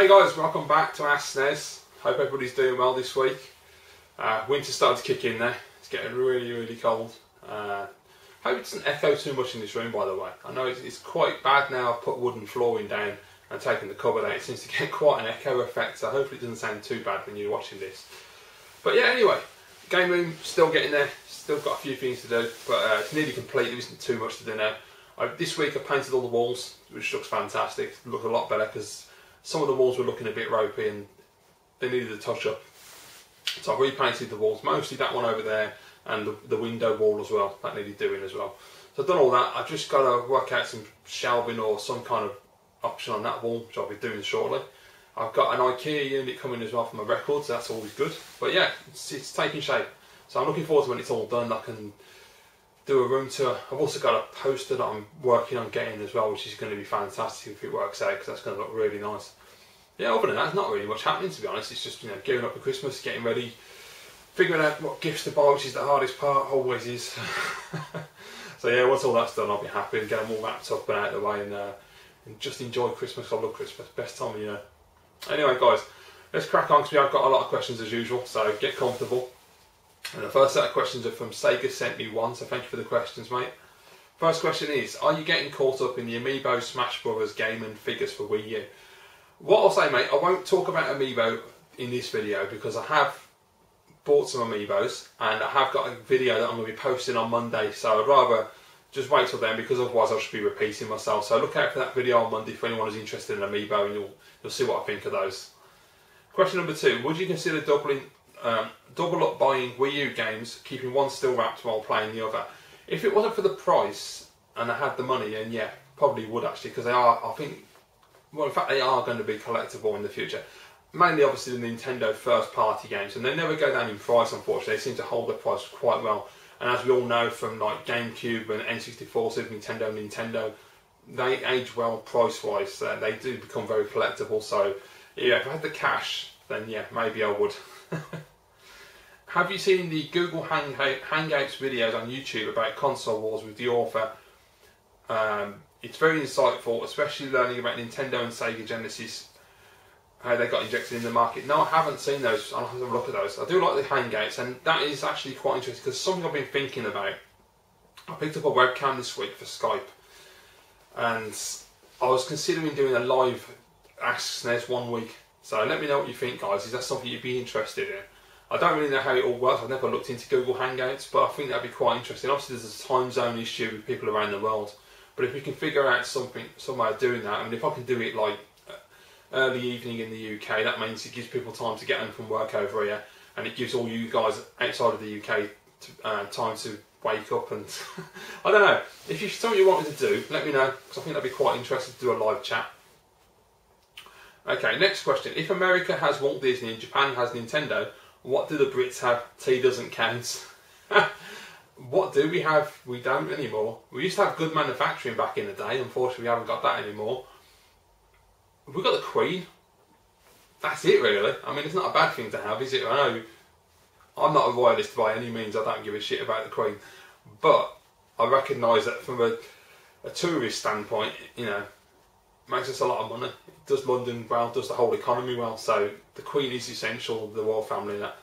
Hey guys, welcome back to Ask Snes. Hope everybody's doing well this week. Winter's starting to kick in there. It's getting really cold. Hope it doesn't echo too much in this room, by the way. I know it's quite bad now. I've put wooden flooring down and taken the cupboard out. It seems to get quite an echo effect, so hopefully it doesn't sound too bad when you're watching this. But yeah, anyway, game room still getting there. Still got a few things to do, but it's nearly complete. There isn't too much to do now. This week I painted all the walls, which looks fantastic. Look a lot better because some of the walls were looking a bit ropey and they needed a touch up. So I repainted the walls, mostly that one over there and the window wall as well. That needed doing as well. So I've done all that. I've just got to work out some shelving or some kind of option on that wall, which I'll be doing shortly. I've got an IKEA unit coming as well for my records, so that's always good. But yeah, it's taking shape. So I'm looking forward to when it's all done. I can do a room tour. I've also got a poster that I'm working on getting as well, which is going to be fantastic if it works out, because that's going to look really nice. Yeah, other than that, not really much happening, to be honest. It's just, you know, gearing up for Christmas, getting ready, figuring out what gifts to buy, which is the hardest part, always is. So yeah, once all that's done, I'll be happy and get them all wrapped up and out of the way and just enjoy Christmas. I love Christmas, best time of year. Anyway guys, let's crack on because we have got a lot of questions as usual, so get comfortable. And the first set of questions are from Sega Sent Me One, so thank you for the questions, mate. First question is, are you getting caught up in the Amiibo Smash Brothers game and figures for Wii U? What I'll say, mate, I won't talk about Amiibo in this video because I have bought some Amiibos and I have got a video that I'm going to be posting on Monday, so I'd rather just wait till then because otherwise I'll just be repeating myself. So look out for that video on Monday if anyone is interested in Amiibo, and you'll see what I think of those. Question number 2, would you consider double up buying Wii U games, keeping one still wrapped while playing the other? If it wasn't for the price and I had the money, then yeah, probably would actually, because they are, I think, well in fact they are going to be collectible in the future. Mainly obviously the Nintendo first party games, and they never go down in price unfortunately. They seem to hold their price quite well, and as we all know from like GameCube and N64, Super Nintendo, they age well price wise. They do become very collectible, so yeah, if I had the cash then yeah, maybe I would. Have you seen the Google Hangouts videos on YouTube about console wars with the author? It's very insightful, especially learning about Nintendo and Sega Genesis, how they got injected in the market. No, I haven't seen those. I'll have to look at those. I do like the Hangouts, and that is actually quite interesting because something I've been thinking about. I picked up a webcam this week for Skype, and I was considering doing a live Ask Snes one week. So let me know what you think, guys. Is that something you'd be interested in? I don't really know how it all works. I've never looked into Google Hangouts, but I think that'd be quite interesting. Obviously, there's a time zone issue with people around the world, but if we can figure out some way of doing that, I mean, if I can do it like early evening in the UK, that means it gives people time to get home from work over here, and it gives all you guys outside of the UK time to wake up and I don't know. If it's something you wanted to do, let me know, because I think that'd be quite interesting to do a live chat. Okay, next question. If America has Walt Disney and Japan has Nintendo, what do the Brits have? T doesn't count. What do we have? We don't anymore. We used to have good manufacturing back in the day. Unfortunately, we haven't got that anymore. We've got the Queen. That's it, really. I mean, it's not a bad thing to have, is it? I know I'm not a royalist by any means. I don't give a shit about the Queen. But I recognise that from a tourist standpoint, you know, makes us a lot of money. It does London well, does the whole economy well. So the Queen is essential, the royal family. That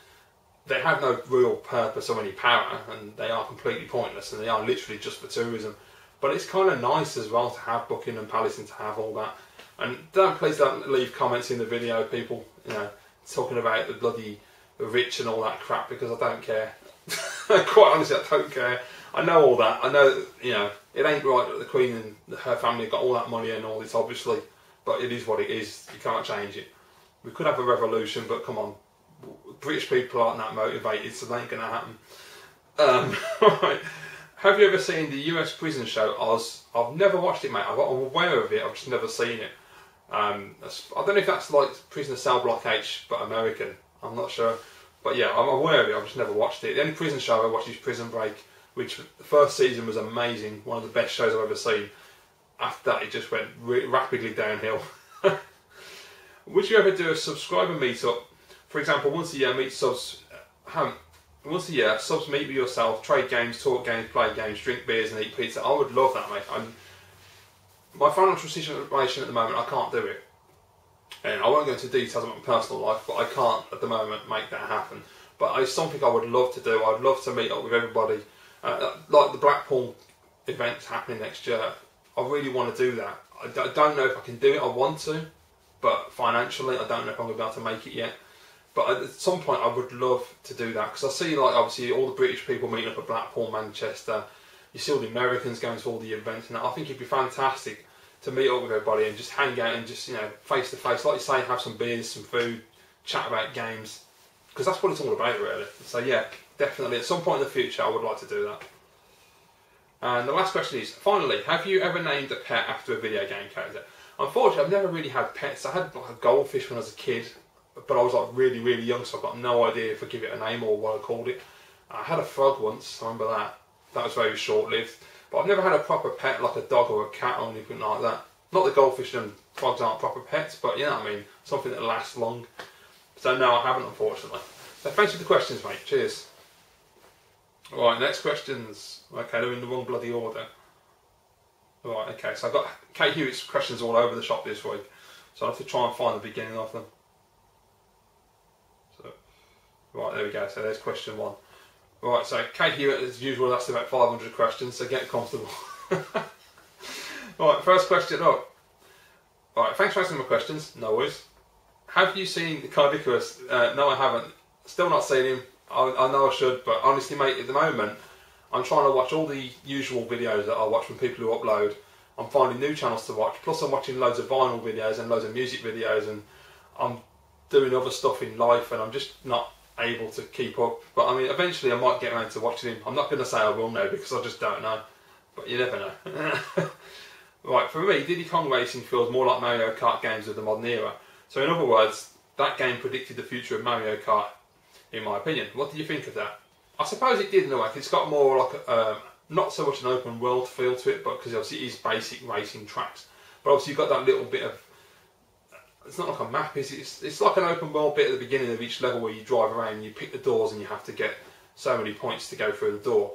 they have no real purpose or any power, and they are completely pointless, and they are literally just for tourism. But it's kind of nice as well to have Buckingham Palace and to have all that. And please don't leave comments in the video, people, you know, talking about the bloody rich and all that crap, because I don't care. Quite honestly, I don't care. I know all that. I know, you know, it ain't right that the Queen and her family got all that money and all this, obviously, but it is what it is. You can't change it. We could have a revolution, but come on, British people aren't that motivated, so that ain't going to happen. Right. Have you ever seen the US prison show Oz? I've never watched it, mate. I'm aware of it, I've just never seen it. I don't know if that's like Prisoner Cell Block H, but American. I'm not sure. But yeah, I'm aware of it, I've just never watched it. The only prison show I watched is Prison Break, which the first season was amazing, one of the best shows I've ever seen. After that, it just went rapidly downhill. Would you ever do a subscriber meetup? For example, once a year, meet subs. Once a year, subs meet with yourself, trade games, talk games, play games, drink beers, and eat pizza. I would love that, mate. My financial situation at the moment, I can't do it. And I won't go into details about my personal life, but I can't at the moment make that happen. But it's something I would love to do. I'd love to meet up with everybody. Like the Blackpool event's happening next year. I really want to do that. I don't know if I can do it. I want to, but financially, I don't know if I'm going to be able to make it yet. But at some point, I would love to do that because I see, like, obviously all the British people meeting up at Blackpool, Manchester. You see all the Americans going to all the events, and I think it'd be fantastic to meet up with everybody and just hang out and just, you know, face to face, like you say, have some beers, some food, chat about games, because that's what it's all about, really. So yeah, definitely at some point in the future, I would like to do that. And the last question is, finally, have you ever named a pet after a video game character? Unfortunately, I've never really had pets. I had like a goldfish when I was a kid, but I was like really, really young, so I've got no idea if I give it a name or what I called it. I had a frog once, I remember that. That was very short-lived. But I've never had a proper pet like a dog or a cat or anything like that. Not that goldfish and frogs aren't proper pets, but you know what I mean, something that lasts long. So no, I haven't, unfortunately. So thanks for the questions, mate. Cheers. Right, next questions. Okay, they're in the wrong bloody order. Right, okay, so I've got Kate Hewitt's questions all over the shop this week, so I have to try and find the beginning of them. So, right, there we go. So there's question one. Right, so Kate Hewitt, as usual, asked about 500 questions, so get comfortable. Right, first question up. Right, thanks for asking my questions. No worries. Have you seen the Card Icarus? No, I haven't. Still not seen him. I know I should, but honestly, mate, at the moment, I'm trying to watch all the usual videos that I watch from people who upload. I'm finding new channels to watch, plus I'm watching loads of vinyl videos and loads of music videos, and I'm doing other stuff in life, and I'm just not able to keep up. But I mean, eventually I might get around to watching him. I'm not going to say I will now, because I just don't know. But you never know. Right, for me, Diddy Kong Racing feels more like Mario Kart games of the modern era. So in other words, that game predicted the future of Mario Kart, in my opinion. What do you think of that? I suppose it did in a way. It's got more like not so much an open world feel to it, but because obviously it is basic racing tracks. But obviously you've got that little bit of, it's not like a map, is it? It's like an open world bit at the beginning of each level where you drive around and you pick the doors and you have to get so many points to go through the door.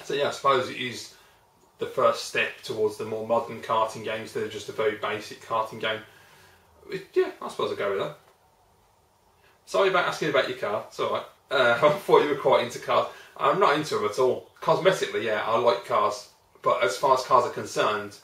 So yeah, I suppose it is the first step towards the more modern karting games instead of just a very basic karting game. Yeah, I suppose I'll go with that. Sorry about asking about your car, it's alright. I thought you were quite into cars. I'm not into them at all. Cosmetically, yeah, I like cars, but as far as cars are concerned,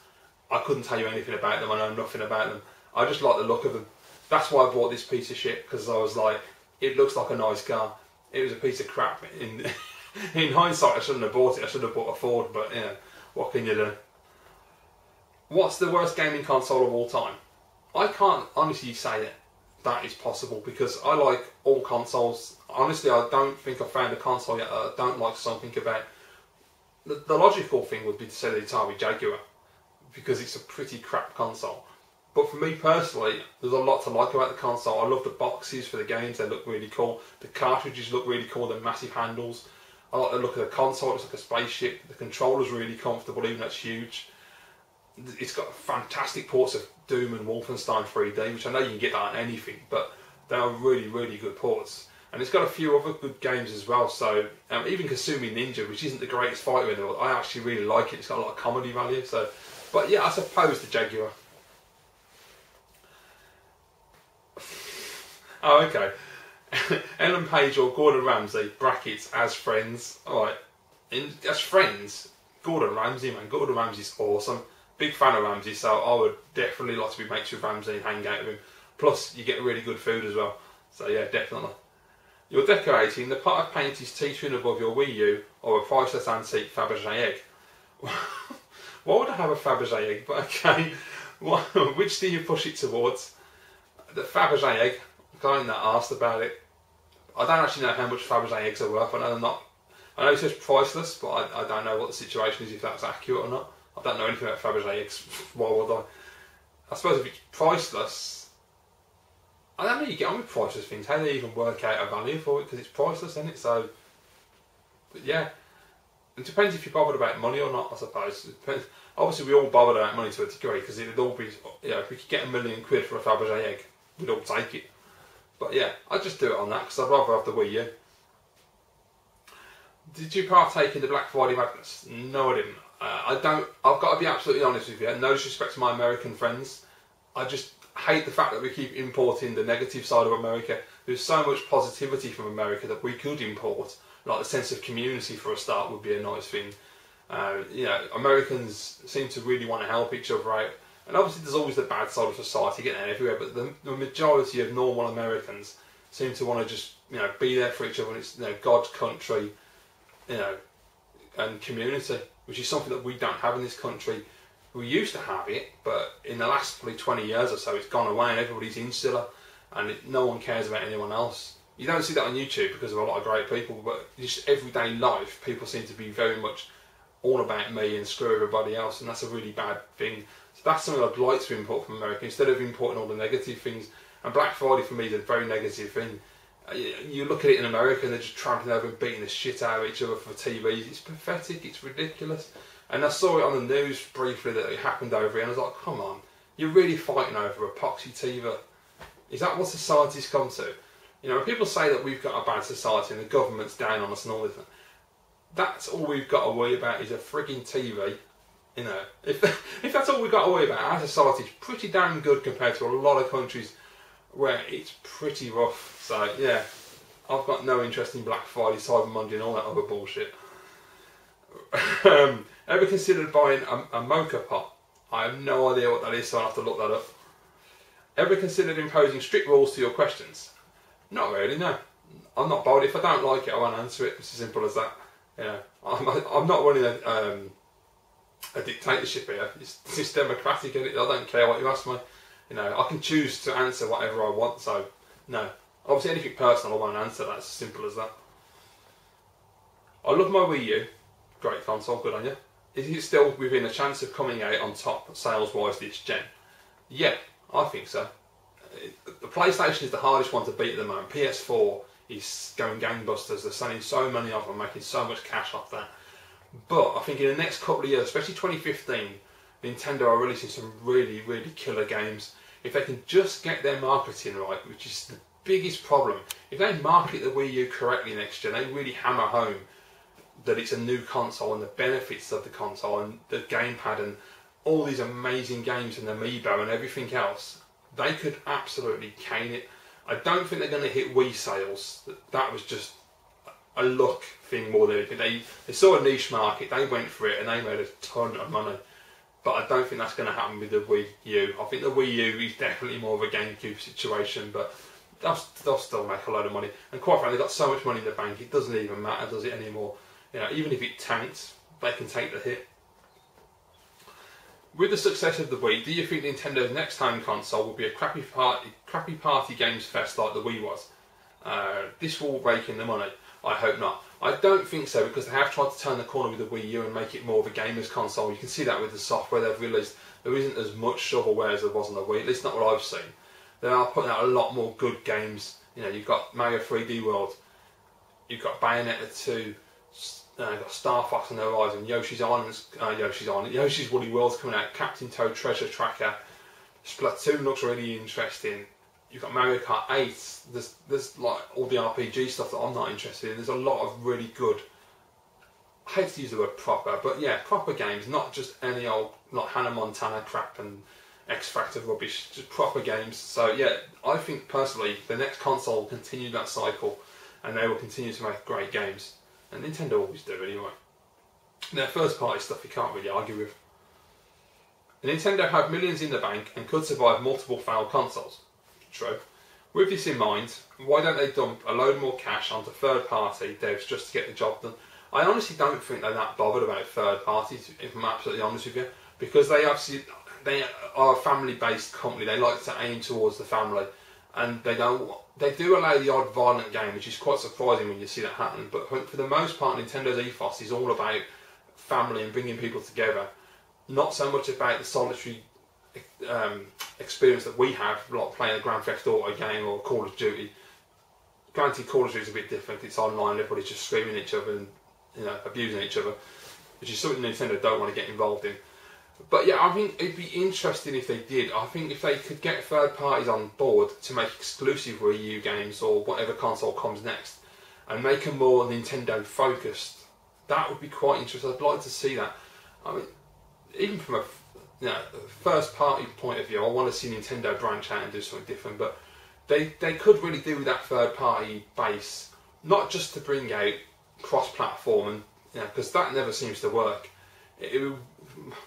I couldn't tell you anything about them. I know nothing about them. I just like the look of them. That's why I bought this piece of shit, because I was like, it looks like a nice car. It was a piece of crap. In hindsight, I shouldn't have bought it. I should have bought a Ford, but yeah, what can you do? What's the worst gaming console of all time? I can't honestly say that is possible, because I like all consoles. Honestly, I don't think I've found a console yet that I don't like something about. The logical thing would be to say the Atari Jaguar, because it's a pretty crap console. But for me personally, there's a lot to like about the console. I love the boxes for the games, they look really cool. The cartridges look really cool, they're massive handles. I like the look of the console, it's like a spaceship. The controller's really comfortable, even though it's huge. It's got fantastic ports of Doom and Wolfenstein 3D, which I know you can get that on anything, but they are really, really good ports. And it's got a few other good games as well, so even Kasumi Ninja, which isn't the greatest fighter in the world, I actually really like it. It's got a lot of comedy value, so... But yeah, I suppose the Jaguar. Oh, okay. Ellen Page or Gordon Ramsay, brackets, as friends. Alright, as friends, Gordon Ramsay, man. Gordon Ramsay's awesome. Big fan of Ramsay, so I would definitely like to be mates with Ramsay and hang out with him. Plus, you get really good food as well. So yeah, definitely. You're decorating, the part of paint is teetering above your Wii U or a priceless antique Fabergé egg. Why would I have a Fabergé egg? But okay, which do you push it towards? The Fabergé egg. I ain't that asked about it. I don't actually know how much Fabergé eggs are worth. I know they're not. I know it says priceless, but I don't know what the situation is, if that's accurate or not. I don't know anything about Fabergé eggs. Why would I? I suppose if it's priceless, I don't know. You get on with priceless things. How do they even work out a value for it? Because it's priceless, isn't it? So, but yeah, it depends if you're bothered about money or not. I suppose. It depends. Obviously, we all bothered about money to a degree, because it would all be, you know, if we could get £1 million for a Fabergé egg, we'd all take it. But yeah, I'd just do it on that, because I'd rather have the Wii U. Did you partake in the Black Friday madness? No, I didn't. I don't. I've got to be absolutely honest with you. No disrespect to my American friends. I just hate the fact that we keep importing the negative side of America. There's so much positivity from America that we could import, like the sense of community for a start would be a nice thing. You know, Americans seem to really want to help each other out, and obviously there's always the bad side of society getting out everywhere, but the majority of normal Americans seem to want to just, you know, be there for each other, and it's, you know, God's country, you know, and community, which is something that we don't have in this country. We used to have it, but in the last probably 20 years or so, it's gone away, and everybody's insular, and no one cares about anyone else. You don't see that on YouTube because of a lot of great people, but just everyday life, people seem to be very much all about me and screw everybody else, and that's a really bad thing. So that's something I'd like to import from America, instead of importing all the negative things. And Black Friday for me is a very negative thing. You look at it in America and they're just trampling over and beating the shit out of each other for TVs. It's pathetic, it's ridiculous. And I saw it on the news briefly that it happened over here, and I was like, come on, you're really fighting over a poxy TV. Is that what society's come to? You know, when people say that we've got a bad society and the government's down on us and all this, that's all we've got to worry about is a frigging TV. You know, if that's all we've got to worry about, our society's pretty damn good compared to a lot of countries where it's pretty rough. So yeah, I've got no interest in Black Friday, Cyber Monday and all that other bullshit. Ever considered buying a mocha pot? I have no idea what that is, so I'll have to look that up. Ever considered imposing strict rules to your questions? Not really, no. I'm not bothered. If I don't like it, I won't answer it. It's as simple as that. You know, I'm not running a dictatorship here. It's democratic, and I don't care what you ask me. You know, I can choose to answer whatever I want. So no, obviously anything personal I won't answer. That's as simple as that. I love my Wii U. Great console, good on you. Is it still within a chance of coming out on top sales-wise this gen? Yeah, I think so. The PlayStation is the hardest one to beat at the moment. PS4 is going gangbusters. They're selling so many of them, making so much cash off that. But I think in the next couple of years, especially 2015, Nintendo are releasing some really, really killer games. If they can just get their marketing right, which is the biggest problem. If they market the Wii U correctly next year, they really hammer home that it's a new console and the benefits of the console and the gamepad and all these amazing games and the Amiibo and everything else, they could absolutely cane it. I don't think they're going to hit Wii sales. That was just a luck thing more than anything. They saw a niche market, they went for it and they made a ton of money. But I don't think that's going to happen with the Wii U. I think the Wii U is definitely more of a GameCube situation, but they'll still make a load of money. And quite frankly, they've got so much money in the bank, it doesn't even matter, does it, anymore? You know, even if it tanks, they can take the hit. With the success of the Wii, do you think Nintendo's next home console will be a crappy party games fest like the Wii was? This will rake in the money. I hope not. I don't think so, because they have tried to turn the corner with the Wii U and make it more of a gamer's console. You can see that with the software they've released. There isn't as much shovelware as there was on the Wii, at least not what I've seen. They are putting out a lot more good games. You know, you've got Mario 3D World, you've got Bayonetta 2, you've got Star Fox on the horizon, Yoshi's Woolly World's coming out, Captain Toad Treasure Tracker, Splatoon looks really interesting. You've got Mario Kart 8, there's like all the RPG stuff that I'm not interested in. There's a lot of really good, I hate to use the word proper, but yeah, proper games, not just any old like Hannah Montana crap and X Factor rubbish, just proper games. So yeah, I think personally the next console will continue that cycle and they will continue to make great games. And Nintendo always do anyway. Their first party stuff you can't really argue with. Nintendo have millions in the bank and could survive multiple failed consoles. True. With this in mind, why don't they dump a load more cash onto third-party devs just to get the job done? I honestly don't think they're that bothered about third parties, if I'm absolutely honest with you, because they are a family-based company. They like to aim towards the family, and they do allow the odd violent game, which is quite surprising when you see that happen. But for the most part, Nintendo's ethos is all about family and bringing people together, not so much about the solitary experience that we have, like playing a Grand Theft Auto game or Call of Duty. Granted, Call of Duty is a bit different. It's online, everybody's just screaming at each other and, you know, abusing each other, which is something Nintendo don't want to get involved in. But yeah, I think it'd be interesting if they did. I think if they could get third parties on board to make exclusive Wii U games or whatever console comes next, and make them more Nintendo focused, that would be quite interesting. I'd like to see that. I mean, even from first party point of view, I want to see Nintendo branch out and do something different, but they could really do that third party base, not just to bring out cross platform, and because that never seems to work.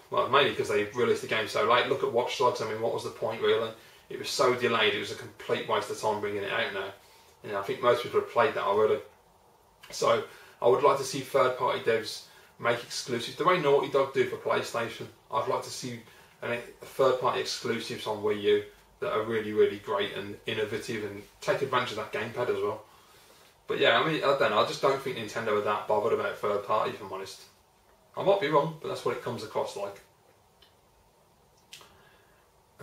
Well, mainly because they released the game so late. Look at Watch Dogs. I mean, what was the point really? It was so delayed. It was a complete waste of time bringing it out now. I think most people have played that already. So I would like to see third-party devs make exclusives the way Naughty Dog do for PlayStation. I'd like to see third-party exclusives on Wii U that are really, really great and innovative and take advantage of that gamepad as well. But yeah, I mean, I don't know. I just don't think Nintendo are that bothered about third-party, if I'm honest. I might be wrong, but that's what it comes across like.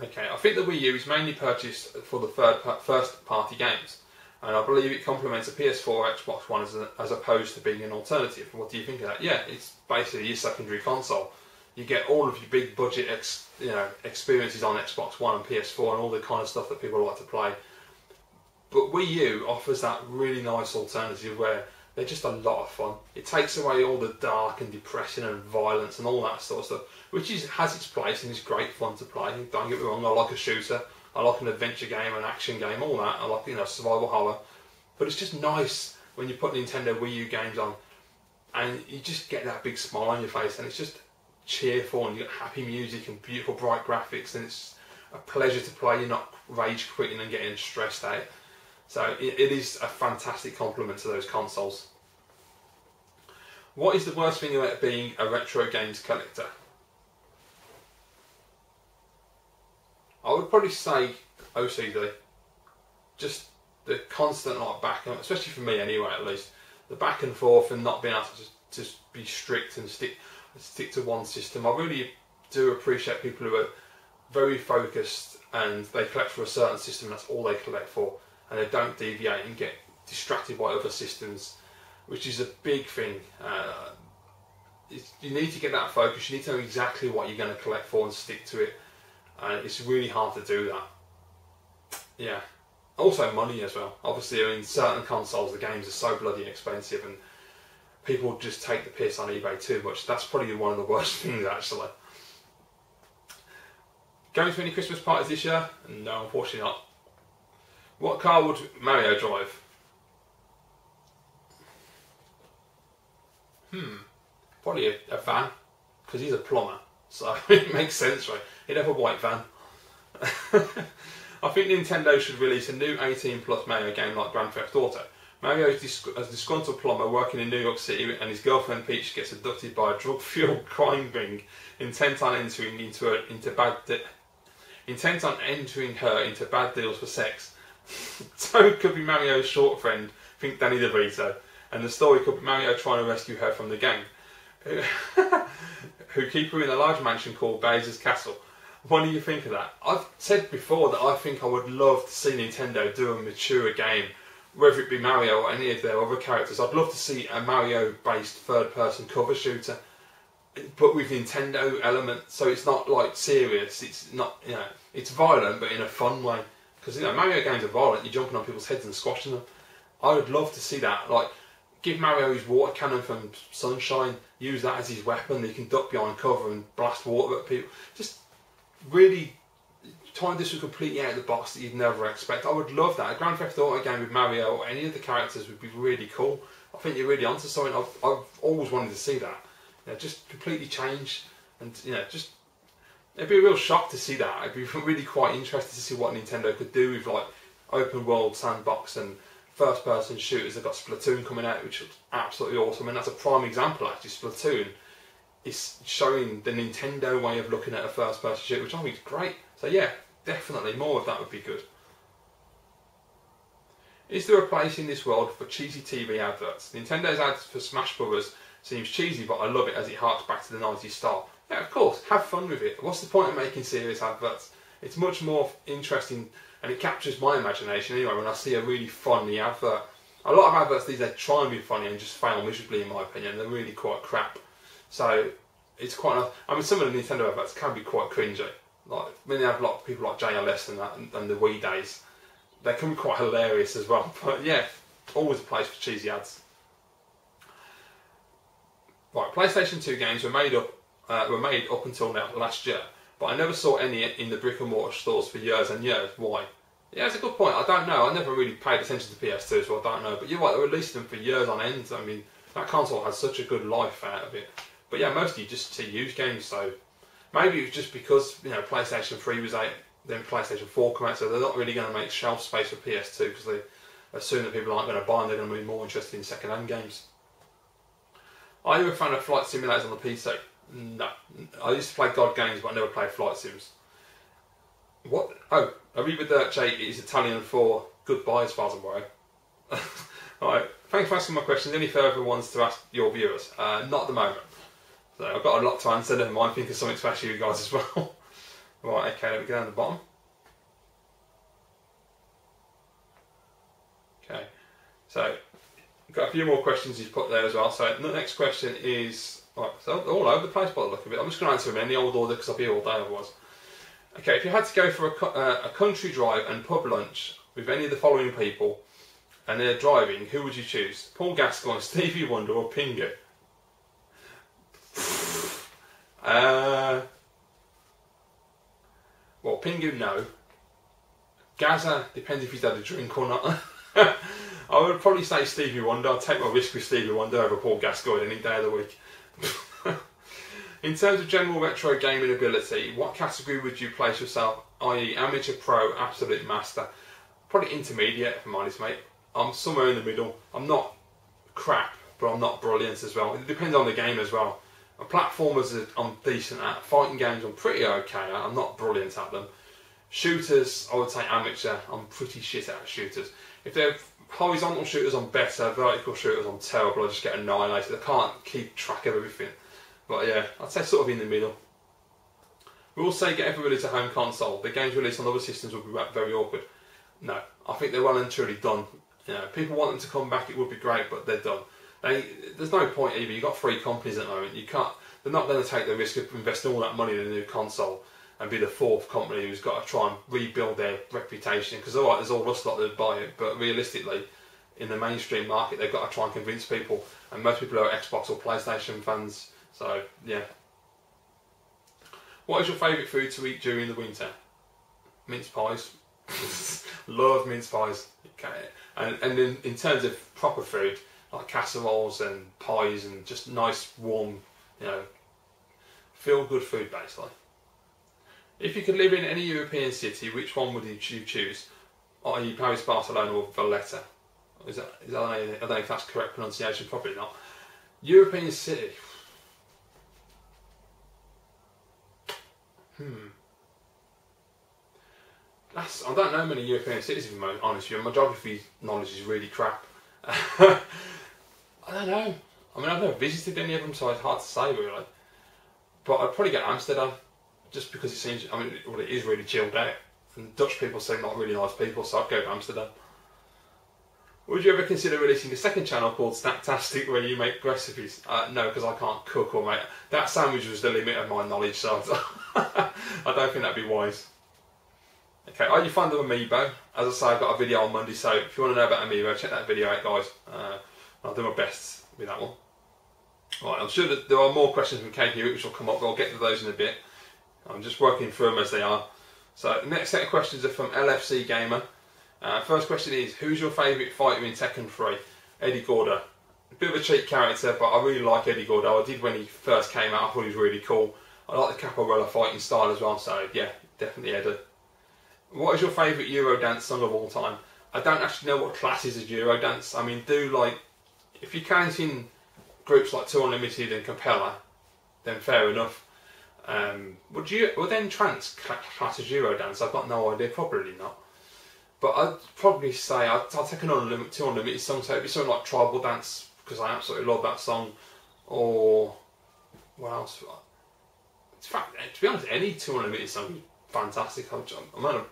Okay, I think the Wii U is mainly purchased for the first-party games, and I believe it complements a PS4 or Xbox One as opposed to being an alternative. What do you think of that? Yeah, it's basically your secondary console. You get all of your big budget experiences on Xbox One and PS4 and all the kind of stuff that people like to play. But Wii U offers that really nice alternative where they're just a lot of fun. It takes away all the dark and depression and violence and all that sort of stuff, which has its place and is great fun to play. Don't get me wrong, I like a shooter, I like an adventure game, an action game, all that. I like survival horror. But it's just nice when you put Nintendo Wii U games on and you just get that big smile on your face, and it's just cheerful and you get happy music and beautiful bright graphics, and it's a pleasure to play. You're not rage quitting and getting stressed out. So it is a fantastic complement to those consoles. What is the worst thing about being a retro games collector? I would probably say OCD. Just the constant back and, especially for me anyway at least, the back and forth and not being able to just be strict and stick to one system. I really do appreciate people who are very focused and they collect for a certain system and that's all they collect for, and they don't deviate and get distracted by other systems, which is a big thing. You need to get that focus. You need to know exactly what you're going to collect for and stick to it. And it's really hard to do that. Yeah. Also money as well. Obviously, I mean, certain consoles, the games are so bloody expensive and people just take the piss on eBay too much. That's probably one of the worst things, actually. Going to any Christmas parties this year? No, unfortunately not. What car would Mario drive? Probably a van, because he's a plumber, so it makes sense, right? He'd have a white van. I think Nintendo should release a new 18 plus Mario game like Grand Theft Auto. Mario is a disgruntled plumber working in New York City, and his girlfriend Peach gets abducted by a drug-fueled crime ring intent on entering her into bad deals for sex. Toad could be Mario's short friend, think Danny DeVito, and the story could be Mario trying to rescue her from the gang, who keep her in a large mansion called Bowser's Castle. What do you think of that? I've said before that I think I would love to see Nintendo do a mature game, whether it be Mario or any of their other characters. I'd love to see a Mario-based third-person cover shooter, but with Nintendo elements, so it's not like serious. It's not, it's violent, but in a fun way. Because Mario games are violent. You're jumping on people's heads and squashing them. I would love to see that. Like, give Mario his water cannon from Sunshine. Use that as his weapon. He can duck behind cover and blast water at people. Just really try and do something completely out of the box that you'd never expect. I would love that. A Grand Theft Auto game with Mario or any of the characters would be really cool. I think you're really onto something. I've always wanted to see that. Just completely change, and just it'd be a real shock to see that. I'd be really quite interested to see what Nintendo could do with like open world sandbox and first person shooters. They've got Splatoon coming out, which looks absolutely awesome, and that's a prime example actually. Splatoon is showing the Nintendo way of looking at a first person shooter, which I think is great. So yeah, definitely more of that would be good. Is there a place in this world for cheesy TV adverts? Nintendo's ads for Smash Brothers seems cheesy, but I love it as it harks back to the 90s style. Yeah, of course, have fun with it. What's the point of making serious adverts? It's much more interesting, and it captures my imagination anyway when I see a really funny advert. A lot of adverts these days try and be funny and just fail miserably, in my opinion. They're really quite crap. So it's quite nice. I mean, some of the Nintendo adverts can be quite cringy. Like when they have a lot of people like JLS and that, and the Wii days, they can be quite hilarious as well. But yeah, always a place for cheesy ads. Right, PlayStation 2 games were made up until now, last year. but I never saw any in the brick and mortar stores for years and years. Why? Yeah, it's a good point. I don't know. I never really paid attention to PS2, so I don't know. But you're right, they released them for years on end. I mean, that console had such a good life out of it. But yeah, mostly just to use games, so maybe it was just because, you know, PlayStation 3 was out, then PlayStation 4 came out, so they're not really going to make shelf space for PS2 because they assume that people aren't going to buy them, they're going to be more interested in second-hand games. Are you a fan of flight simulators on the PC? No. I used to play God games, but I never played flight sims. What? Oh, Arriva Dirce is Italian for goodbye as far as I'm aware. Alright, thanks for asking my questions. Any further ones to ask your viewers? Not at the moment. So I've got a lot to answer, never mind, think of something to ask you guys as well. Right, okay, let me go down the bottom. Okay, so got a few more questions he's put there as well. So the next question is, right, so all over the place by the look of it. I'm just going to answer them in the old order because I'll be here all day otherwise. Okay, if you had to go for a country drive and pub lunch with any of the following people and they're driving, who would you choose? Paul Gascoigne, Stevie Wonder or Pingu? Well, Pingu, no. Gaza, depends if he's had a drink or not. I would probably say Stevie Wonder. I'd take my risk with Stevie Wonder over Paul Gascoigne any day of the week. In terms of general retro gaming ability, what category would you place yourself, i.e. amateur, pro, absolute master? Probably intermediate, if I'm honest, mate. I'm somewhere in the middle. I'm not crap, but I'm not brilliant as well. It depends on the game as well. Platformers I'm decent at. Fighting games I'm pretty okay at. I'm not brilliant at them. Shooters, I would say amateur. I'm pretty shit at shooters. If they're horizontal shooters, I'm better. Vertical shooters, I'm terrible. I just get annihilated. I can't keep track of everything. But yeah, I'd say sort of in the middle. We will say get everybody to home console. The games released on other systems would be very awkward. No, I think they're well and truly done. You know, people want them to come back, it would be great, but they're done. There's no point either. You've got 3 companies at the moment. You can't. They're not going to take the risk of investing all that money in a new console and be the 4th company who's got to try and rebuild their reputation. Because alright, there's all us lot that buy it, but realistically, in the mainstream market, they've got to try and convince people, and most people are Xbox or PlayStation fans. So yeah. What is your favourite food to eat during the winter? Mince pies. Love mince pies. Okay. And then in terms of proper food, like casseroles and pies and just nice, warm, you know, feel-good food basically. If you could live in any European city, which one would you choose? I.e. Paris, Barcelona or Valletta? I don't know if that's correct pronunciation, probably not. European city. I don't know many European cities, if I'm honest with you. My geography knowledge is really crap. I don't know. I mean, I've never visited any of them, so it's hard to say really. But I'd probably get Amsterdam, just because it seems, I mean, well, it is really chilled out. And Dutch people seem like really nice people, so I'd go to Amsterdam. Would you ever consider releasing a second channel called Snacktastic where you make recipes? No, because I can't cook or make... That sandwich was the limit of my knowledge, so I don't think that'd be wise. Okay, are you fond of Amiibo? As I say, I've got a video on Monday, so if you want to know about Amiibo, check that video out, guys. I'll do my best with that one. Right, I'm sure that there are more questions from Kate Hewitt which will come up, but I'll get to those in a bit. I'm just working through them as they are. So, the next set of questions are from LFC Gamer. First question is, who's your favourite fighter in Tekken 3? Eddie Gordo. A bit of a cheap character, but I really like Eddie Gordo. I did when he first came out, I thought he was really cool. I like the capoeira fighting style as well, so yeah, definitely Eddie. What is your favourite Eurodance song of all time? I don't actually know what class is a Eurodance. I mean, if you're counting groups like Two Unlimited and Capella, then fair enough. Would then trance class as Eurodance? I've got no idea, probably not. But I'd probably say I'll take an Two Unlimited song, so it'd be something like Tribal Dance, because I absolutely love that song. Or what else? In fact, to be honest, any Two Unlimited song would be fantastic. I'm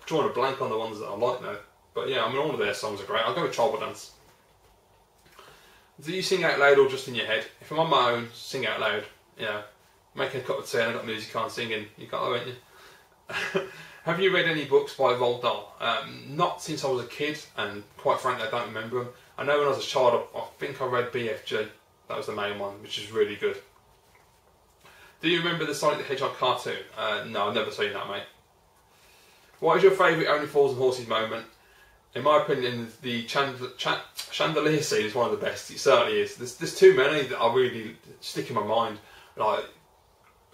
drawing a blank on the ones that I like now. But yeah, I mean, all of their songs are great. I'll go with Tribal Dance. Do you sing out loud or just in your head? If I'm on my own, sing out loud. You know, making a cup of tea and I've got music on singing. You got that, haven't you? Have you read any books by Roald Dahl? Not since I was a kid, and quite frankly I don't remember them. I know when I was a child, I think I read BFG. That was the main one, which is really good. Do you remember the Sonic the Hedgehog cartoon? No, I've never seen that, mate. What is your favourite Only Fools and Horses moment? In my opinion, the chandelier scene is one of the best. It certainly is. There's too many that I really stick in my mind. Like,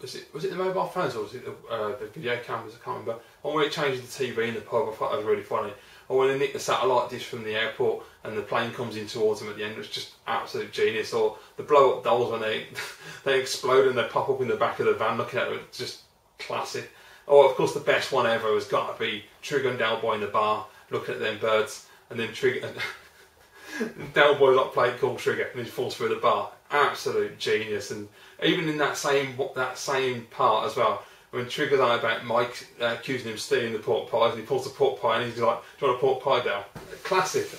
was it the mobile phones or was it the video cameras? I can't remember. Or when it changes the TV in the pub, I thought that was really funny. Or when they nick the satellite dish from the airport and the plane comes in towards them at the end, it's just absolute genius. Or the blow up dolls when they explode and they pop up in the back of the van looking at them, it's just classic. Or of course the best one ever has got to be Trigger and Del Boy in the bar looking at them birds, and then Trigger and Del Boy's like playing Cool Trigger and he falls through the bar. Absolute genius. And even in that same part as well, when Trigger's on about Mike accusing him of stealing the pork pies, and he pulls the pork pie and he's like, "Do you want a pork pie, Del?" Classic.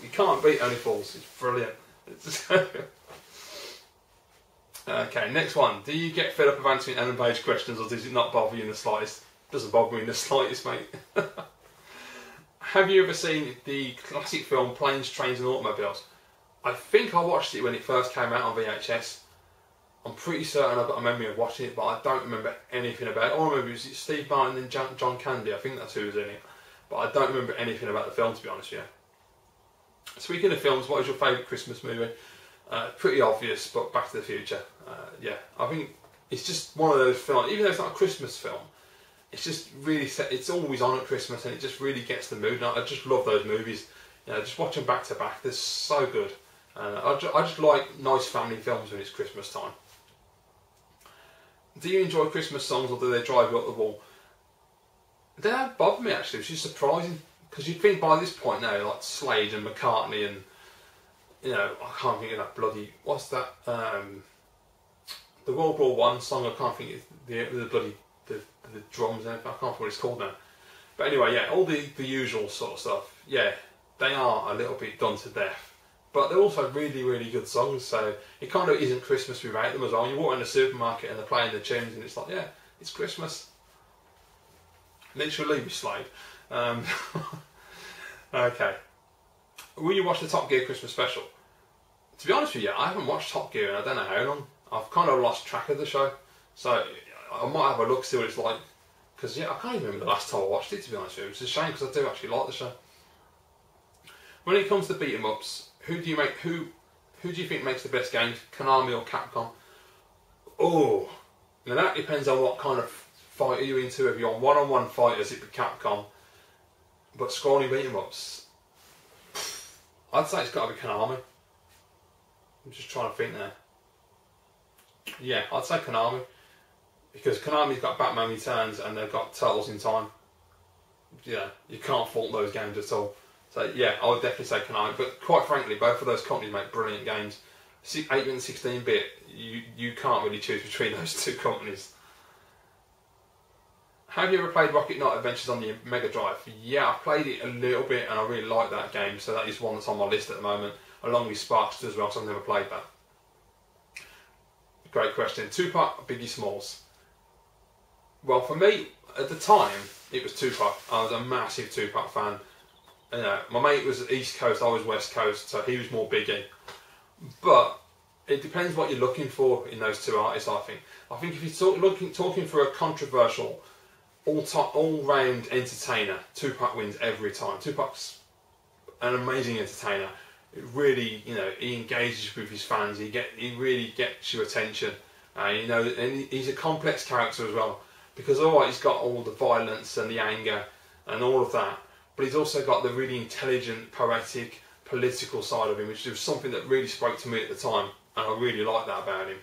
You can't beat Only Fools. It's brilliant. Okay, next one. Do you get fed up of answering Ellen Page questions, or does it not bother you in the slightest? Doesn't bother me in the slightest, mate. Have you ever seen the classic film Planes, Trains and Automobiles? I think I watched it when it first came out on VHS. I'm pretty certain I've got a memory of watching it, but I don't remember anything about it. All I remember is Steve Martin and John Candy. I think that's who was in it. But I don't remember anything about the film, to be honest with you. Speaking of films, what is your favourite Christmas movie? Pretty obvious, but Back to the Future. Yeah, I think it's just one of those films, even though it's not a Christmas film, it's just really set, it's always on at Christmas and it just really gets the mood. And I just love those movies. You know, just watch them back to back, they're so good. I just like nice family films when it's Christmas time. Do you enjoy Christmas songs, or do they drive you up the wall? They don't bother me actually, which is surprising, because you'd think by this point now, like Slade and McCartney and, you know, I can't think of that bloody, what's that, the World War One song, I can't think of the drums and everything, I can't think what it's called now. But anyway, yeah, all the usual sort of stuff, yeah, they are a little bit done to death. But they're also really, really good songs, so it kind of isn't Christmas without them as well. You walk in the supermarket and they're playing the tunes and it's like, yeah, it's Christmas. Literally, we Slade. Okay. Will you watch the Top Gear Christmas special? To be honest with you, I haven't watched Top Gear in I don't know how long. I've kind of lost track of the show, so I might have a look, see what it's like. Because yeah, I can't even remember the last time I watched it, to be honest with you. It's a shame because I do actually like the show. When it comes to beat 'em ups, who do you think makes the best games, Konami or Capcom? Oh, now that depends on what kind of fighter you're into. If you're on one-on-one fighters, it'd be Capcom. But scrolling beat 'em ups, I'd say it's got to be Konami. I'm just trying to think there. Yeah, I'd say Konami, because Konami's got Batman Returns and they've got Turtles in Time. Yeah, you can't fault those games at all. So yeah, I would definitely say Konami. But quite frankly, both of those companies make brilliant games. 8-bit and 16-bit, you can't really choose between those two companies. Have you ever played Rocket Knight Adventures on the Mega Drive? Yeah, I've played it a little bit and I really like that game, so that is one that's on my list at the moment, along with Sparks as well, so I've never played that. Great question. Tupac, Biggie Smalls? Well, for me, at the time, it was Tupac. I was a massive Tupac fan. You know, my mate was East Coast, I was West Coast, so he was more Biggie. But it depends what you're looking for in those two artists, I think. I think if you're talking for a controversial, all-round entertainer, Tupac wins every time. Tupac's an amazing entertainer. It really, you know, he engages with his fans. He really gets your attention. You know, and he's a complex character as well, because alright, he's got all the violence and the anger and all of that, but he's also got the really intelligent, poetic, political side of him, which was something that really spoke to me at the time, and I really liked that about him.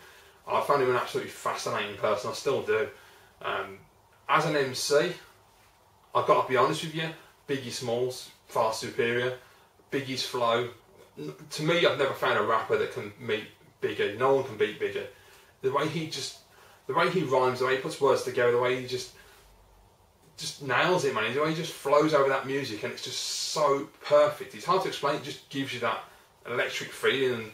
I found him an absolutely fascinating person. I still do. As an MC, I've got to be honest with you, Biggie Smalls, far superior. Biggie's flow, to me, I've never found a rapper that can meet Biggie. No one can beat Biggie. The way he rhymes, the way he puts words together, the way he just nails it, man. The way he just flows over that music, and it's just so perfect. It's hard to explain. It just gives you that electric feeling. And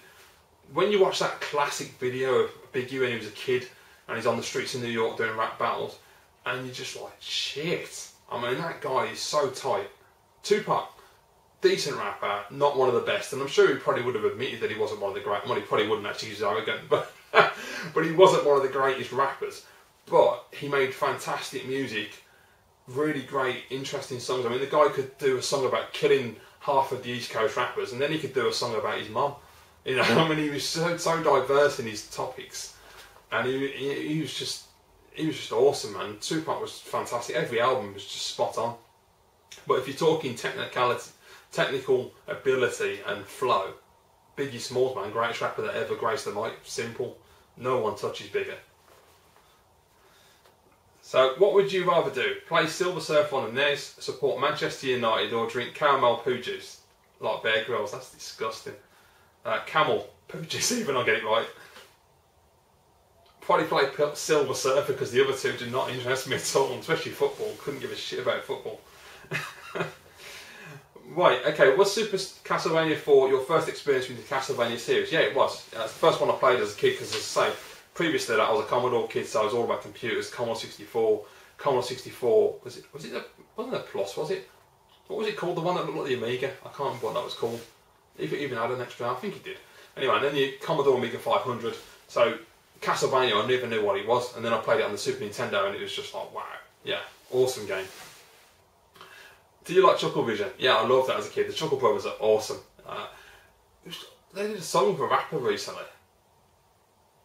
when you watch that classic video of Biggie when he was a kid, and he's on the streets of New York doing rap battles, and you're just like, shit. I mean, that guy is so tight. Tupac, decent rapper, not one of the best, and I'm sure he probably would have admitted that he wasn't one of the great. Well, he probably wouldn't actually, he's arrogant, but but he wasn't one of the greatest rappers. But he made fantastic music, really great, interesting songs. I mean, the guy could do a song about killing half of the East Coast rappers, and then he could do a song about his mum. You know, I mean, he was so diverse in his topics, and he was just awesome, man. Tupac was fantastic. Every album was just spot on. But if you're talking technical ability and flow, Biggie Smalls, man, greatest rapper that ever graced the mic. Simple. No one touches bigger. So, what would you rather do? Play Silver Surfer on the NES, support Manchester United, or drink caramel poo juice? Like Bear Grylls, that's disgusting. Camel poo juice, even I get it right. Probably play Silver Surfer because the other two do not interest me at all, especially football. Couldn't give a shit about football. Right, okay, was Super Castlevania 4 your first experience with the Castlevania series? Yeah, it was. It's the first one I played as a kid because, as I say, previous to that I was a Commodore kid, so I was all about computers. Commodore 64, wasn't it a Plus, was it? What was it called? The one that looked like the Amiga? I can't remember what that was called. If it even had an extra, I think it did. Anyway, and then the Commodore Amiga 500. So, Castlevania, I never knew what it was, and then I played it on the Super Nintendo and it was just like, wow, yeah, awesome game. Do you like Chucklevision? Yeah, I loved that as a kid. The Chuckle Brothers are awesome. They did a song for a rapper recently.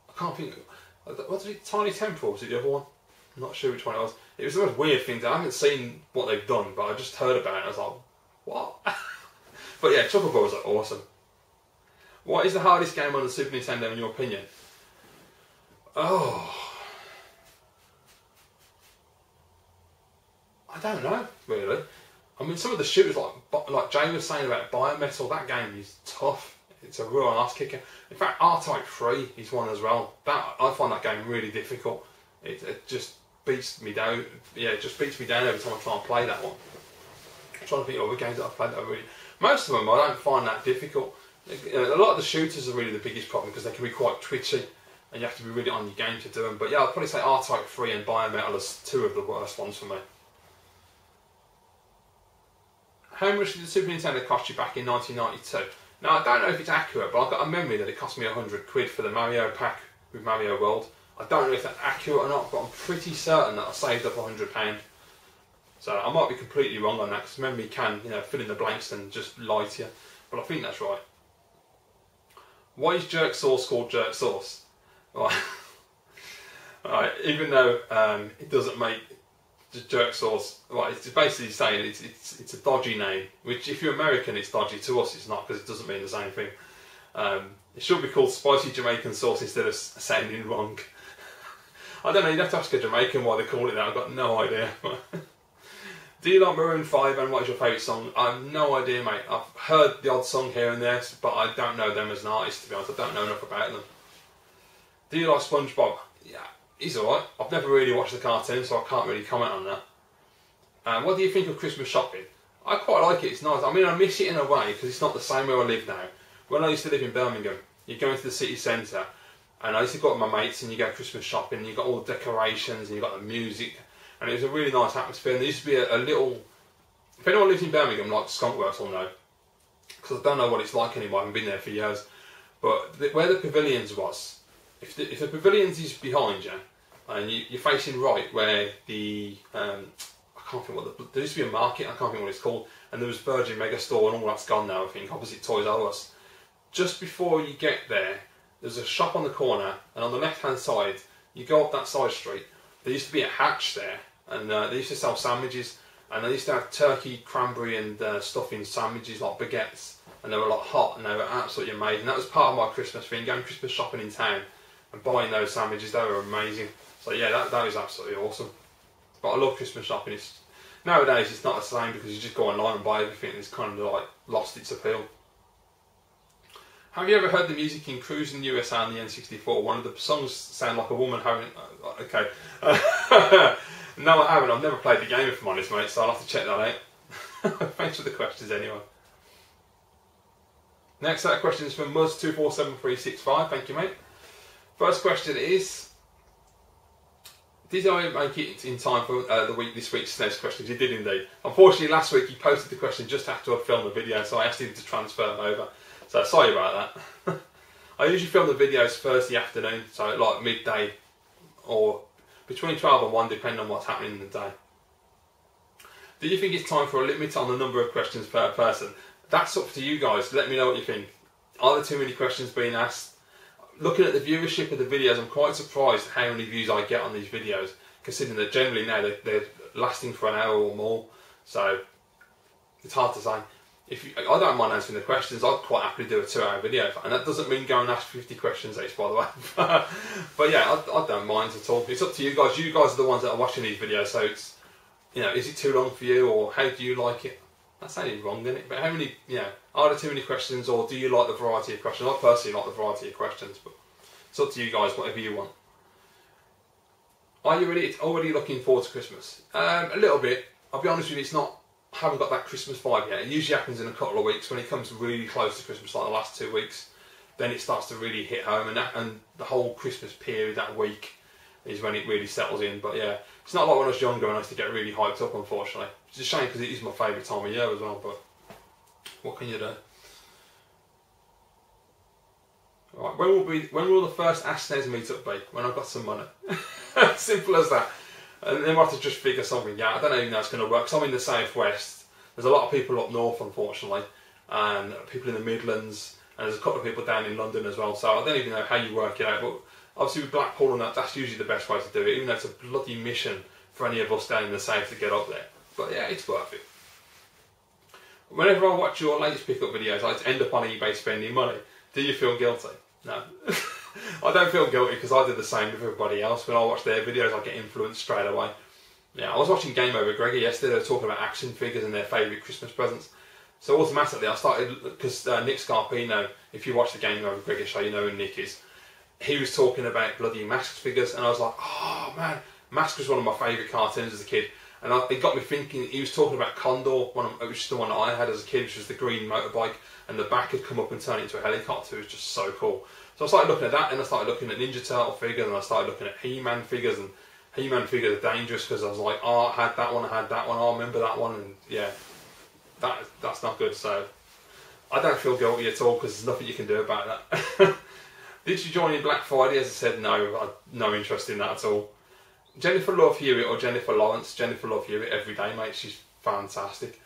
I can't think. What was it? Tiny Temple was it the other one? I'm not sure which one it was. It was the most weird thing. I haven't seen what they've done, but I just heard about it and I was like, what? But yeah, Chuckle Brothers are awesome. What is the hardest game on the Super Nintendo in your opinion? Oh, I don't know really. I mean, some of the shooters, like Jay was saying about Biometal, that game is tough. It's a real ass kicker. In fact, R-Type 3 is one as well. I find that game really difficult. It just beats me down. Yeah, it just beats me down every time I try and play that one. I'm trying to think of other games that I've played that are really... Most of them I don't find that difficult. A lot of the shooters are really the biggest problem because they can be quite twitchy and you have to be really on your game to do them. But yeah, I'd probably say R-Type 3 and Biometal as two of the worst ones for me. How much did the Super Nintendo cost you back in 1992? Now, I don't know if it's accurate, but I've got a memory that it cost me £100 for the Mario pack with Mario World. I don't know if that's accurate or not, but I'm pretty certain that I saved up £100. So I might be completely wrong on that, because memory can, fill in the blanks and just lie to you. But I think that's right. Why is jerk sauce called jerk sauce? Right. Right. Even though it doesn't make jerk sauce, right, it's basically saying it's a dodgy name, which if you're American it's dodgy, to us it's not because it doesn't mean the same thing. It should be called spicy Jamaican sauce instead of sounding wrong. I don't know, you'd have to ask a Jamaican why they call it that, I've got no idea. Do you like Maroon 5 and what is your favourite song? I have no idea, mate. I've heard the odd song here and there, but I don't know them as an artist, to be honest. I don't know enough about them. Do you like SpongeBob? Yeah, he's alright. I've never really watched the cartoon, so I can't really comment on that. What do you think of Christmas shopping? I quite like it, it's nice. I mean, I miss it in a way, because it's not the same where I live now. When I used to live in Birmingham, you go into the city centre, and I used to go with my mates, and you go Christmas shopping, and you got all the decorations, and you got the music, and it was a really nice atmosphere. And there used to be a little... If anyone lives in Birmingham, like Skunkworks will know, because I don't know what it's like anymore, I haven't been there for years, but where the pavilions was, if the pavilions is behind you, and you're facing right where the... I can't think what there used to be a market, I can't think what it's called, and there was Virgin Megastore, and all that's gone now, I think, opposite Toys R Us. Just before you get there, there's a shop on the corner, and on the left hand side, you go up that side street, there used to be a hatch there, and they used to sell sandwiches, and they used to have turkey, cranberry and stuffing sandwiches like baguettes, and they were like hot, and they were absolutely amazing. That was part of my Christmas thing, going Christmas shopping in town and buying those sandwiches. They were amazing. So yeah, that was absolutely awesome. But I love Christmas shopping. Nowadays it's not the same because you just go online and buy everything, and it's kind of like lost its appeal. Have you ever heard the music in Cruising USA on the N64? One of the songs sound like a woman having... okay. No, I haven't. I've never played the game if I'm honest, mate, so I'll have to check that out. Thanks for the questions anyway. Next set of questions from Muzz247365. Thank you, mate. First question is... Did I make it in time for this week's SNES questions? You did indeed. Unfortunately, last week he posted the question just after I filmed the video, so I asked him to transfer them over. So sorry about that. I usually film the videos Thursday afternoon, so like midday or between 12 and 1, depending on what's happening in the day. Do you think it's time for a limit on the number of questions per person? That's up to you guys. Let me know what you think. Are there too many questions being asked? Looking at the viewership of the videos, I'm quite surprised how many views I get on these videos, considering that generally now they're lasting for an hour or more. So it's hard to say. I don't mind answering the questions. I'd quite happily do a 2-hour video, and that doesn't mean go and ask 50 questions each, by the way. But yeah, I don't mind at all. It's up to you guys. You guys are the ones that are watching these videos, so it's, you know, is it too long for you, or how do you like it? That sounded wrong, didn't it? But how many, you know, are there too many questions, or do you like the variety of questions? I personally like the variety of questions, but it's up to you guys, whatever you want. Are you already looking forward to Christmas? A little bit. I'll be honest with you, I haven't got that Christmas vibe yet. It usually happens in a couple of weeks when it comes really close to Christmas, like the last 2 weeks. Then it starts to really hit home, and the whole Christmas period, that week, is when it really settles in. But yeah, it's not like when I was younger and I used to get really hyped up, unfortunately. It's a shame because it is my favourite time of year as well, but what can you do? Right, when will the first Ask Snes meetup be? When I've got some money. Simple as that. And then we'll have to just figure something out. I don't even know how it's going to work, because I'm in the southwest. There's a lot of people up north, unfortunately, and people in the Midlands, and there's a couple of people down in London as well, so I don't even know how you work it out. But obviously with Blackpool and that's usually the best way to do it, even though it's a bloody mission for any of us down in the south to get up there. But yeah, it's worth it. Whenever I watch your latest pickup videos, I end up on eBay spending money. Do you feel guilty? No. I don't feel guilty because I did the same with everybody else. When I watch their videos, I get influenced straight away. Yeah, I was watching Game Over Gregor yesterday. They were talking about action figures and their favourite Christmas presents. So automatically I started, because Nick Scarpino, if you watch the Game Over Gregor show, you know who Nick is. He was talking about bloody Mask figures, and I was like, oh man, Mask was one of my favourite cartoons as a kid. And it got me thinking. He was talking about Condor, which is the one that I had as a kid, which was the green motorbike, and the back had come up and turned into a helicopter. It was just so cool. So I started looking at that, and I started looking at Ninja Turtle figures, and I started looking at He-Man figures, and He-Man figures are dangerous because I was like, oh, I had that one, oh, I remember that one, and yeah, that's not good. So I don't feel guilty at all because there's nothing you can do about that. Did you join in Black Friday? As I said, no, I had no interest in that at all. Jennifer Love Hewitt or Jennifer Lawrence? Jennifer Love Hewitt every day, mate. She's fantastic.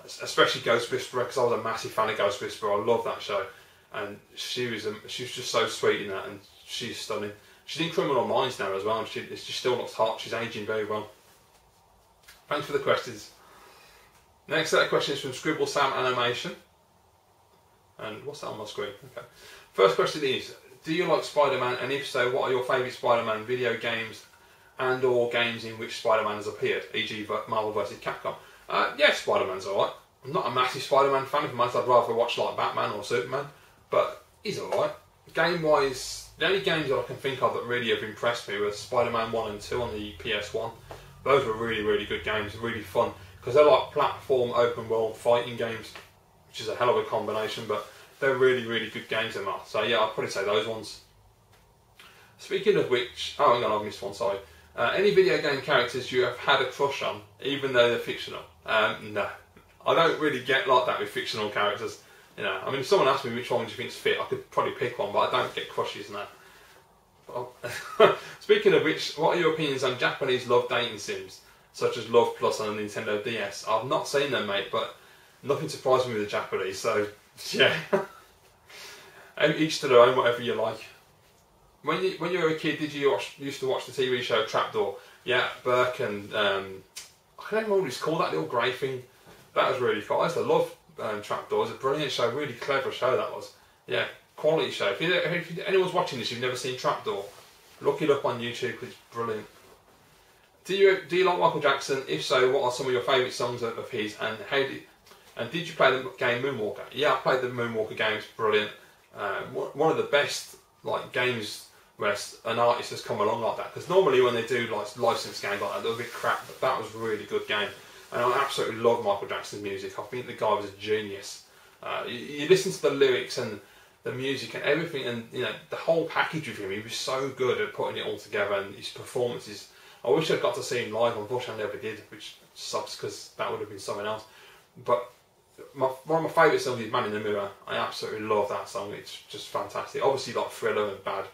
Especially Ghost Whisperer, because I was a massive fan of Ghost Whisperer. I love that show. And she was just so sweet in that, and she's stunning. She's in Criminal Minds now as well, and she still looks hot. She's aging very well. Thanks for the questions. Next set of questions from Scribble Sam Animation. And what's that on my screen? Okay. First question is, do you like Spider-Man, and if so, what are your favourite Spider-Man video games and or games in which Spider-Man has appeared, e.g. Marvel vs Capcom? Yeah, Spider-Man's alright. I'm not a massive Spider-Man fan. If I'm honest, I'd rather watch like Batman or Superman, but he's alright. Game-wise, the only games that I can think of that really have impressed me were Spider-Man 1 and 2 on the PS1. Those were really, really good games, really fun, because they're like platform, open-world fighting games, which is a hell of a combination, but they're really, really good games in that. So yeah, I'd probably say those ones. Speaking of which, oh hang on, I've missed one, sorry. Any video game characters you have had a crush on, even though they're fictional? No. I don't really get like that with fictional characters. You know, I mean, if someone asked me which one do you think's fit, I could probably pick one, but I don't get crushes and that. Speaking of which, what are your opinions on Japanese love dating sims, such as Love Plus on the Nintendo DS? I've not seen them, mate, but nothing surprised me with the Japanese, so yeah. Each to their own, whatever you like. When you were a kid, did you used to watch the TV show Trapdoor? Yeah, Burke and I can't remember what it's called, that little grey thing. That was really cool. I used to love Trapdoor. It was a brilliant show, really clever show that was. Yeah, quality show. If anyone's watching this, you've never seen Trapdoor, look it up on YouTube. It's brilliant. Do you like Michael Jackson? If so, what are some of your favourite songs of his, and did you play the game Moonwalker? Yeah, I played the Moonwalker game. It's brilliant. One of the best like games where an artist has come along like that, because normally when they do like licensed games like that, they're a bit crap, but that was a really good game, and I absolutely love Michael Jackson's music. I think the guy was a genius. You listen to the lyrics and the music and everything, and you know the whole package of him. He was so good at putting it all together, and his performances. I wish I'd got to see him live. Unfortunately, I never did, which sucks because that would have been something else. But One of my favourite songs is Man in the Mirror. I absolutely love that song. It's just fantastic. Obviously, like Thriller and Bad.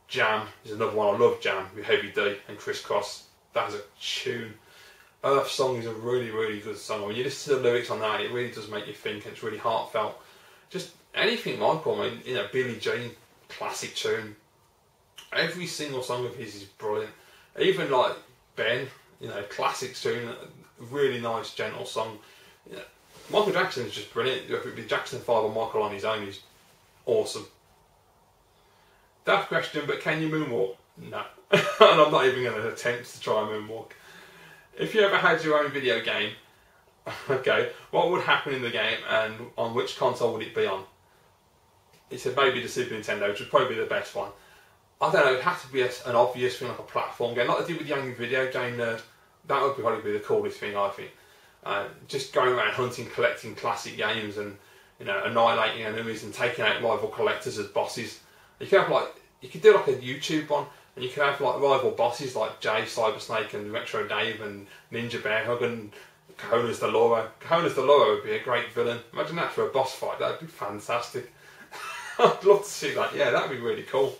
Jam is another one. I love Jam with Heavy D and Criss Cross. That's a tune. Earth Song is a really, really good song. When you listen to the lyrics on that, it really does make you think. It's really heartfelt. Just anything Michael, I mean, you know, Billie Jean, classic tune. Every single song of his is brilliant. Even like Ben, you know, classic tune, really nice, gentle song. You know, Michael Jackson is just brilliant. Whether it be Jackson 5 or Michael on his own, he's awesome. Daft question, but can you moonwalk? No. And I'm not even going to attempt to try and moonwalk. If you ever had your own video game, okay, what would happen in the game and on which console would it be on? He said maybe the Super Nintendo, which would probably be the best one. I don't know, it'd have to be an obvious thing, like a platform game, like they did with the Young Video Game Nerd. That would probably be the coolest thing, I think. Just going around hunting, collecting classic games and, you know, annihilating enemies and taking out rival collectors as bosses. You could have like, you could do like a YouTube one, and you could have like rival bosses like Jay, Cyber Snake and Retro Dave and Ninja Bear Hug and Cojones de Loro. Cojones de Loro would be a great villain. Imagine that for a boss fight, that would be fantastic. I'd love to see that, yeah, that would be really cool.